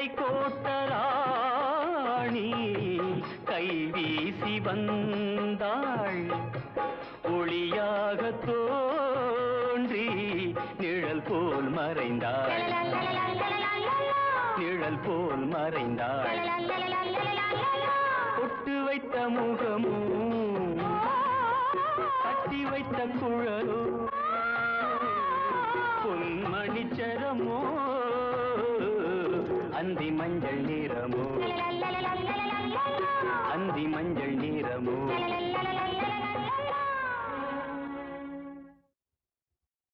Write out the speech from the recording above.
கடை கோட்டராணி கைவீசி வந்தாள் ஒளியாக தோன்றி நிழல் போல் மறைந்தாள் நிழல் போல் மறைந்தாள் பொட்டு வைத்த முகமோ கட்டி வைத்த குழலோ பொன்மணிச்சரமோ அந்தி மஞ்சள் நிறமோ அந்தி மஞ்சள் நிறமோ